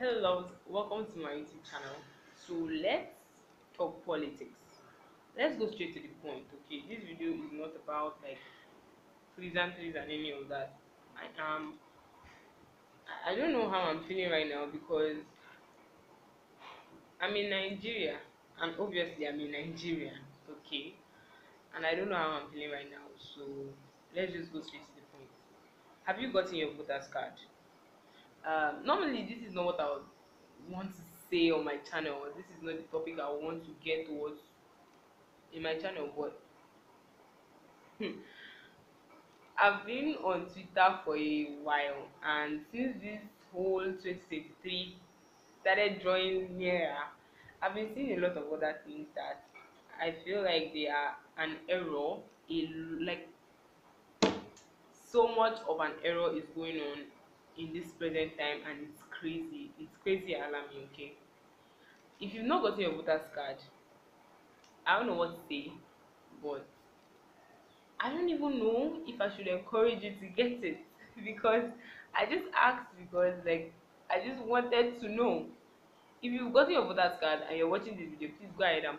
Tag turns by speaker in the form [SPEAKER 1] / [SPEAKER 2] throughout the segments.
[SPEAKER 1] Hello, welcome to my YouTube channel. So let's talk politics. Let's go straight to the point. Okay, this video is not about like pleasantries and any of that. I am. I don't know how I'm feeling right now because I'm in Nigeria, and obviously I'm in Nigerian. Okay, and I don't know how I'm feeling right now. So let's just go straight to the point. Have you gotten your voter's card? Normally this is not what I would want to say on my channel. This is not the topic I want to get towards in my channel, but I've been on Twitter for a while, and since this whole 2023 started drawing nearer, I've been seeing a lot of other things that I feel like they are an error. Like so much of an error is going on in this present time, and it's crazy. It's crazy alarming. Okay, if you've not gotten your voter's card, I don't know what to say, but I don't even know if I should encourage you to get it because I just asked because like I just wanted to know. If you've gotten your voter's card and you're watching this video, please go ahead and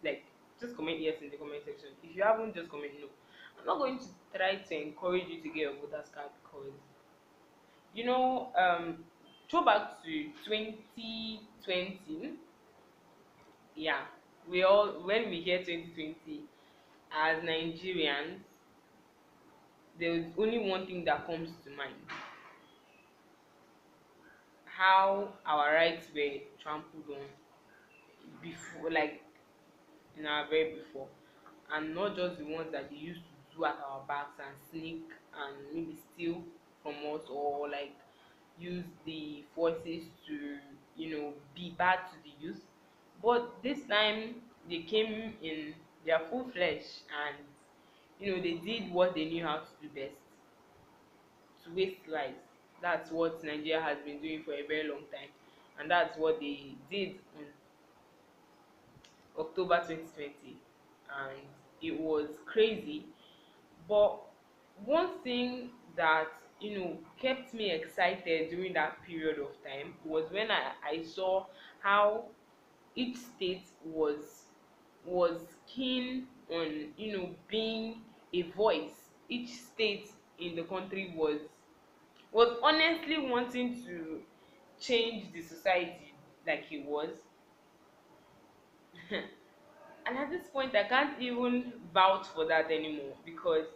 [SPEAKER 1] like just comment yes in the comment section. If you haven't, just comment no. I'm not going to try to encourage you to get your voter's card because you know throw back to 2020. Yeah, we all when we hear 2020 as Nigerians, there's only one thing that comes to mind: how our rights were trampled on before, like in our very before, and not just the ones that they used to do at our backs and sneak and maybe steal from us, or like use the forces to be bad to the youth. But this time they came in their full flesh, and they did what they knew how to do best: to waste lives. That's what Nigeria has been doing for a very long time, and that's what they did on October 2020, and it was crazy. But one thing that kept me excited during that period of time was when I saw how each state was keen on being a voice. Each state in the country was honestly wanting to change the society like it was. And at this point I can't even vouch for that anymore because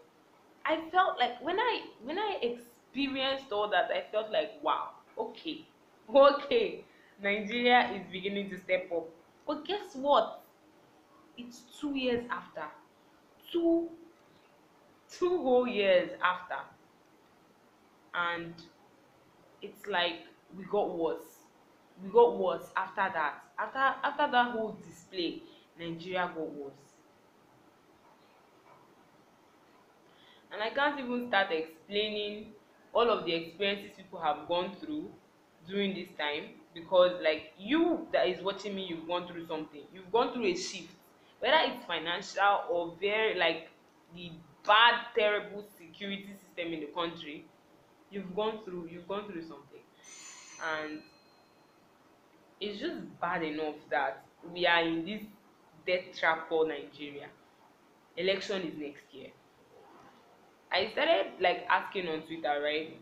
[SPEAKER 1] I felt like when I experienced all that, I felt like, wow, okay, okay, Nigeria is beginning to step up. But guess what? It's 2 years after. Two two whole years after. And it's like we got worse. We got worse after that. After that whole display, Nigeria got worse. And I can't even start explaining all of the experiences people have gone through during this time, because like you that is watching me, you've gone through something. You've gone through a shift, whether it's financial or very like the bad terrible security system in the country. You've gone through something, and it's just bad enough that we are in this death trap called Nigeria. Election is next year. I started like asking on Twitter, right?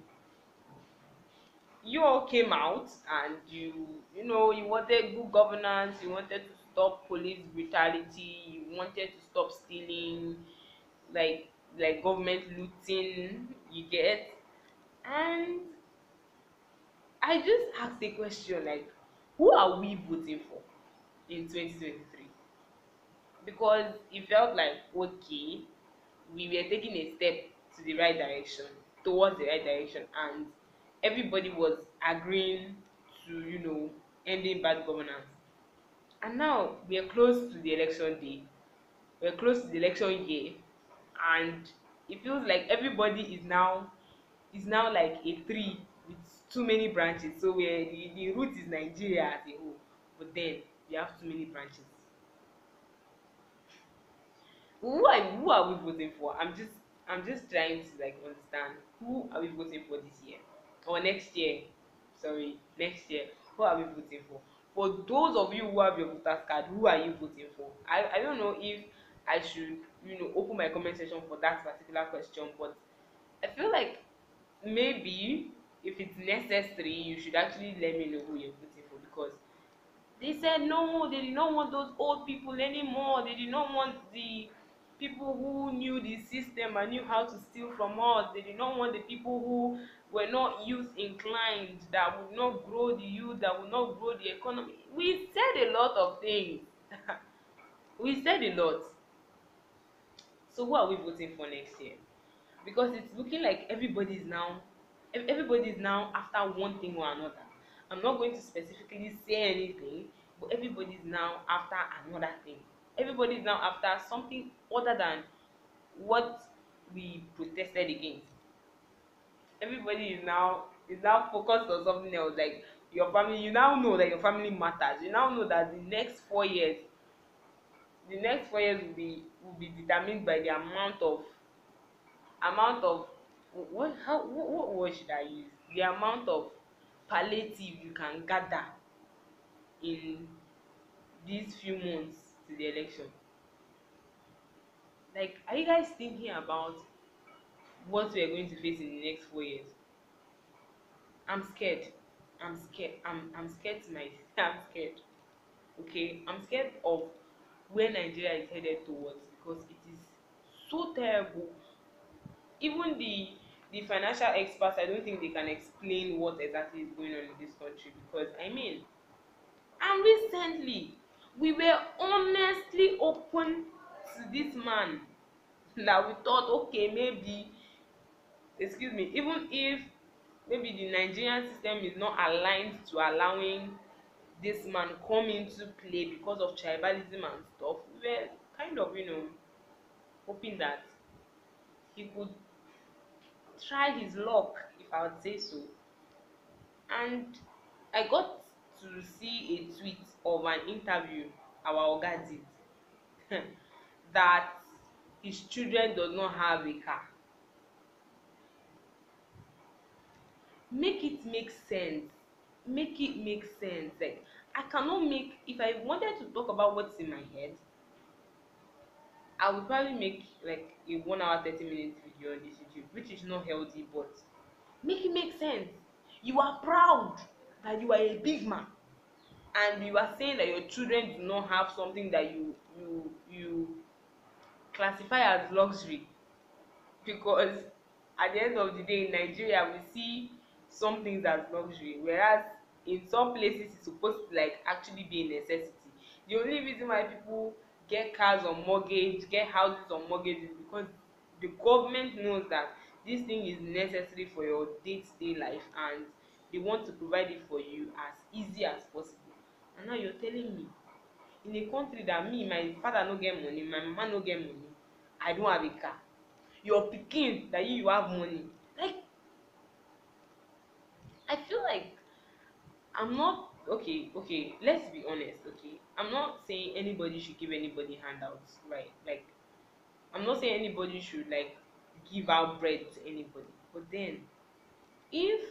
[SPEAKER 1] You all came out and you wanted good governance, you wanted to stop police brutality, you wanted to stop stealing, like government looting, you get. And I just asked a question like, who are we voting for in 2023? Because it felt like, okay, we were taking a step to the right direction, towards the right direction, and everybody was agreeing to ending bad governance. And now we are close to the election day, we're close to the election year, and it feels like everybody is now like a tree with too many branches. So where the root is Nigeria as a whole, but then we have too many branches. Who are we voting for? I'm just trying to like understand, who are we voting for this year or next year? sorry, next year, who are we voting for? For those of you who have your voters card, who are you voting for? I don't know if I should, open my comment section for that particular question, but I feel like maybe if it's necessary, you should actually let me know who you're voting for, because they said no, they did not want those old people anymore. They did not want the people who knew the system and knew how to steal from us. They did not want the people who were not youth inclined, that would not grow the youth, that would not grow the economy. We said a lot of things. We said a lot. So who are we voting for next year? Because it's looking like everybody is now after one thing or another. I'm not going to specifically say anything, but everybody is now after another thing. Everybody is now after something other than what we protested against. Everybody is now focused on something else. Like your family, you now know that your family matters. You now know that the next 4 years will be determined by the amount of what word should I use? The amount of palliative you can gather in these few months to the election. Like, are you guys thinking about what we are going to face in the next 4 years? I'm scared. I'm scared. I'm scared to my I'm scared. Okay, I'm scared of where Nigeria is headed towards, because it is so terrible. Even the financial experts, I don't think they can explain what exactly is going on in this country, because I mean, and recently we were honestly open to this man, that we thought, okay, maybe, excuse me, even if maybe the Nigerian system is not aligned to allowing this man come into play because of tribalism and stuff, we were kind of, hoping that he could try his luck, if I would say so. And I got to see a tweet of an interview our oga did, that his children does not have a car. Make it make sense. Make it make sense. Like, I cannot make, if I wanted to talk about what's in my head, I would probably make like a 1 hour 30 minutes video on this YouTube, which is not healthy, but make it make sense. You are proud that you are a big man, and you are saying that your children do not have something that you classify as luxury, because at the end of the day in Nigeria we see some things as luxury, whereas in some places it's supposed to like actually be a necessity. The only reason why people get cars on mortgage, get houses on mortgage, is because the government knows that this thing is necessary for your day-to-day life, and they want to provide it for you as easy as possible. And now you're telling me, in a country that me, my father no get money, my mama no get money, I don't have a car, your pikin that you have money. Like, I feel like I'm not okay, let's be honest. Okay, I'm not saying anybody should give anybody handouts, right? Like, I'm not saying anybody should like give out bread to anybody, but then, if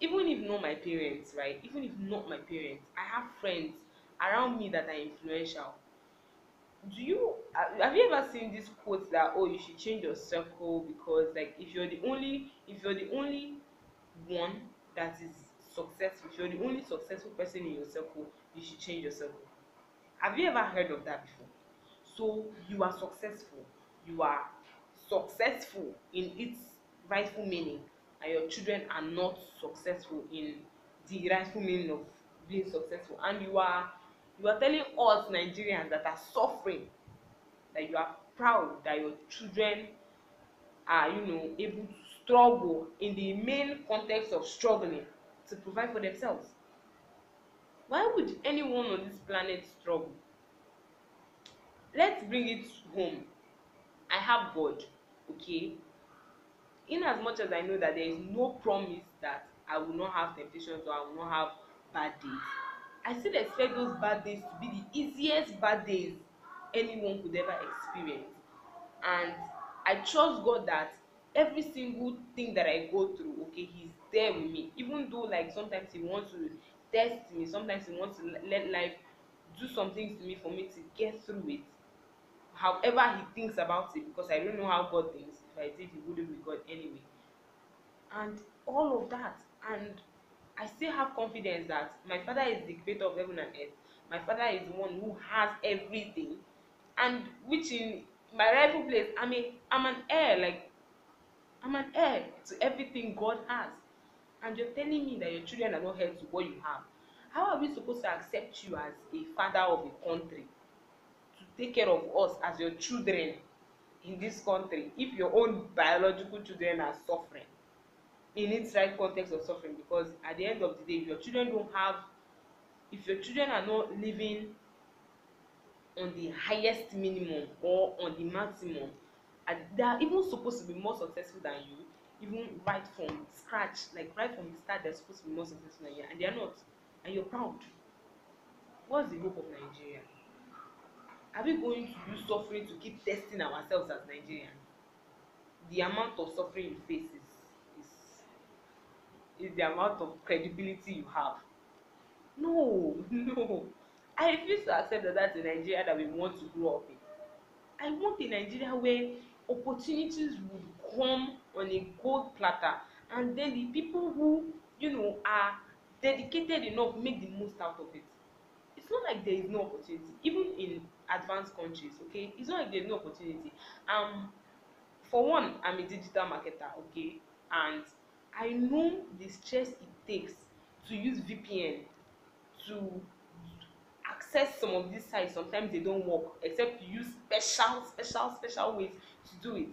[SPEAKER 1] even if not my parents, right, even if not my parents, I have friends around me that are influential. Do you have you ever seen this quote that, oh, you should change your circle, because like if you're the only one that is successful, if you're the only successful person in your circle, you should change your circle? Have you ever heard of that before? So you are successful in its rightful meaning, and your children are not successful in the rightful meaning of being successful, and you are telling us Nigerians that are suffering, that you are proud that your children are, able to struggle in the main context of struggling to provide for themselves. Why would anyone on this planet struggle? Let's bring it home. I have God, okay? In as much as I know that there is no promise that I will not have temptations or I will not have bad days, I still expect those bad days to be the easiest bad days anyone could ever experience. And I trust God that every single thing that I go through, okay, he's there with me. Even though like sometimes he wants to test me, sometimes he wants to let life do some things to me for me to get through it. However he thinks about it, because I don't know how God thinks. If I did, he wouldn't be God anyway. And all of that, and I still have confidence that my father is the creator of heaven and earth. My father is the one who has everything, and which in my rightful place, I'm an heir. Like, I'm an heir to everything God has. And you're telling me that your children are not heirs to what you have. How are we supposed to accept you as a father of a country, to take care of us as your children in this country, if your own biological children are suffering in its right context of suffering? Because at the end of the day, if your children are not living on the highest minimum or on the maximum, and they are even supposed to be more successful than you, even right from scratch, like right from the start, they're supposed to be more successful than you, and they are not, and you're proud. What's the hope of Nigeria? Are we going to use suffering to keep testing ourselves as Nigerians? The amount of suffering you face is the amount of credibility you have. No, no. I refuse to accept that that's a Nigeria that we want to grow up in. I want a Nigeria where opportunities would come on a gold platter, and then the people who, are dedicated enough make the most out of it. It's not like there is no opportunity, even in advanced countries. Okay, it's not like there's no opportunity. For one, I'm a digital marketer, okay, and I know the stress it takes to use VPN to access some of these sites. Sometimes they don't work except you use special ways to do it.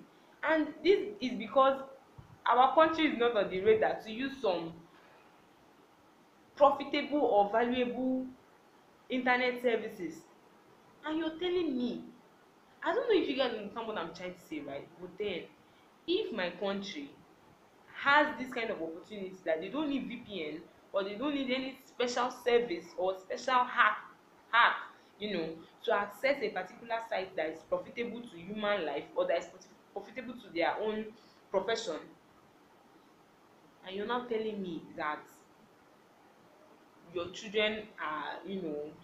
[SPEAKER 1] And this is because our country is not on the radar to use some profitable or valuable internet services. And you're telling me, I don't know if you guys understand what I'm trying to say, right? But then, if my country has this kind of opportunity that they don't need VPN, or they don't need any special service or special hack, to access a particular site that is profitable to human life, or that is profitable to their own profession, and you're now telling me that your children are,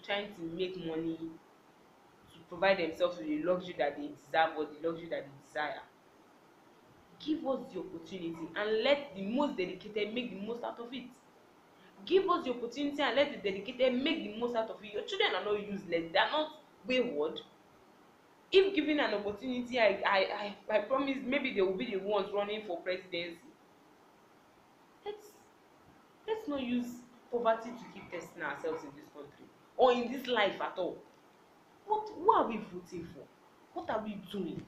[SPEAKER 1] trying to make money to provide themselves with the luxury that they deserve or the luxury that they desire. Give us the opportunity and let the most dedicated make the most out of it. Give us the opportunity and let the dedicated make the most out of it. Your children are not useless, they are not wayward. If given an opportunity, I promise maybe they will be the ones running for presidency. Let's let's not use poverty to keep testing ourselves in this country or in this life at all. Who are we voting for? What are we doing?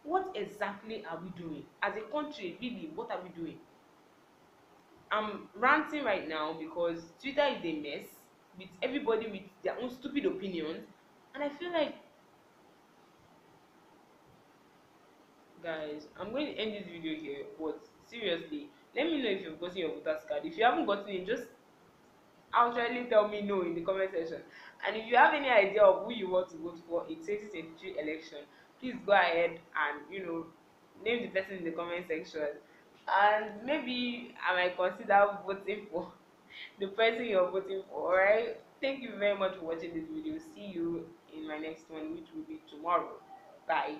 [SPEAKER 1] What exactly are we doing as a country? Really, what are we doing? I'm ranting right now because Twitter is a mess, with everybody with their own stupid opinions, and I feel like, guys, I'm going to end this video here. But seriously, let me know if you've gotten your voters card. If you haven't gotten it, just outrightly tell me no in the comment section. And if you have any idea of who you want to vote for in 2023 election, please go ahead and, name the person in the comment section, and maybe I might consider voting for the person you're voting for. Alright, thank you very much for watching this video. See you in my next one, which will be tomorrow. Bye.